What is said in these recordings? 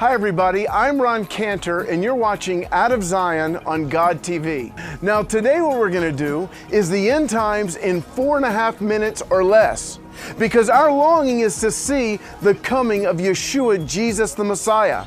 Hi everybody, I'm Ron Cantor and you're watching Out of Zion on God TV. Now today what we're going to do is the end times in 4.5 minutes or less. Because our longing is to see the coming of Yeshua, Jesus the Messiah.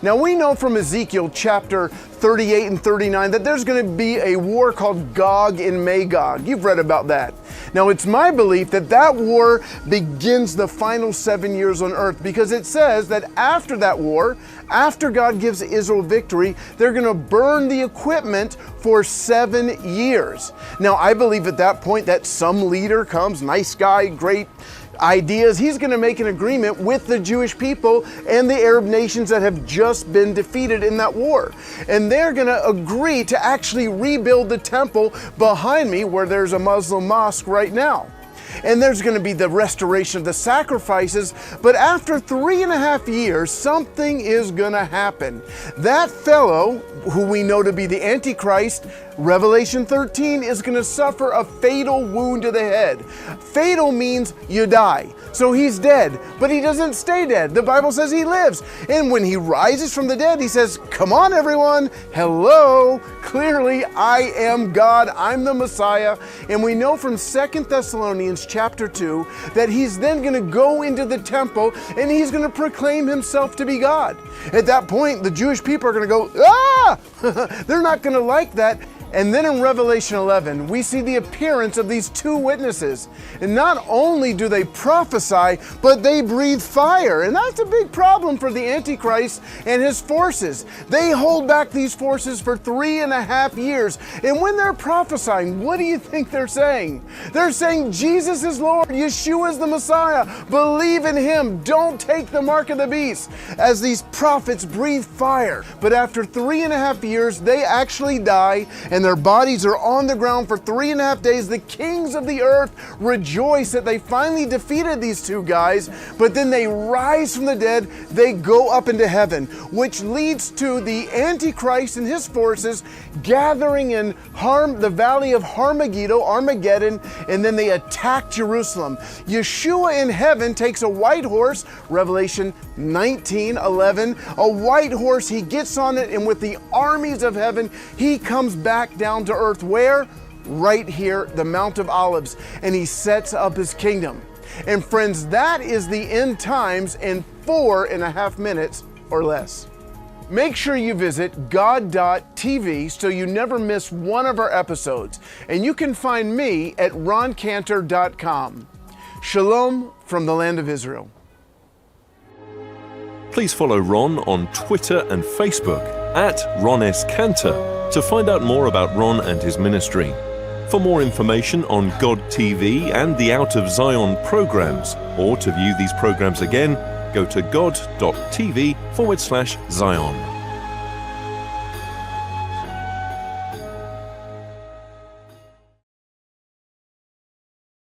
Now we know from Ezekiel chapter 38 and 39 that there's going to be a war called Gog and Magog. You've read about that. Now it's my belief that that war begins the final 7 years on earth, because it says that after that war, after God gives Israel victory, they're going to burn the equipment for 7 years. Now I believe at that point that some leader comes, nice guy, great ideas, he's going to make an agreement with the Jewish people and the Arab nations that have just been defeated in that war. And they're going to agree to actually rebuild the temple behind me where there's a Muslim mosque right now. And there's going to be the restoration of the sacrifices. But after 3.5 years, something is going to happen. That fellow, who we know to be the Antichrist, Revelation 13, is going to suffer a fatal wound to the head. Fatal means you die. So he's dead, but he doesn't stay dead. The Bible says he lives. And when he rises from the dead, he says, come on everyone, hello, clearly I am God, I'm the Messiah. And we know from 2 Thessalonians chapter 2 that he's then going to go into the temple and he's going to proclaim himself to be God. At that point, the Jewish people are going to go, ah! They're not going to like that. And then in Revelation 11, we see the appearance of these two witnesses. And not only do they prophesy, but they breathe fire. And that's a big problem for the Antichrist and his forces. They hold back these forces for 3.5 years. And when they're prophesying, what do you think they're saying? They're saying, Jesus is Lord, Yeshua is the Messiah. Believe in him. Don't take the mark of the beast. As these prophets breathe fire. But after 3.5 years, they actually die, and their bodies are on the ground for 3.5 days. The kings of the earth rejoice that they finally defeated these two guys, but then they rise from the dead, they go up into heaven, which leads to the Antichrist and his forces gathering in the valley of Armageddon, and then they attack Jerusalem. Yeshua in heaven takes a white horse, Revelation 19:11, a white horse, he gets on it, and with the armies of heaven, he comes back down to earth. Where? Right here, the Mount of Olives, and he sets up his kingdom. And friends, that is the end times in 4.5 minutes or less. Make sure you visit God.tv so you never miss one of our episodes. And you can find me at roncantor.com. Shalom from the land of Israel. Please follow Ron on Twitter and Facebook at Ron S. Cantor to find out more about Ron and his ministry. For more information on God TV and the Out of Zion programs, or to view these programs again, go to god.tv/Zion.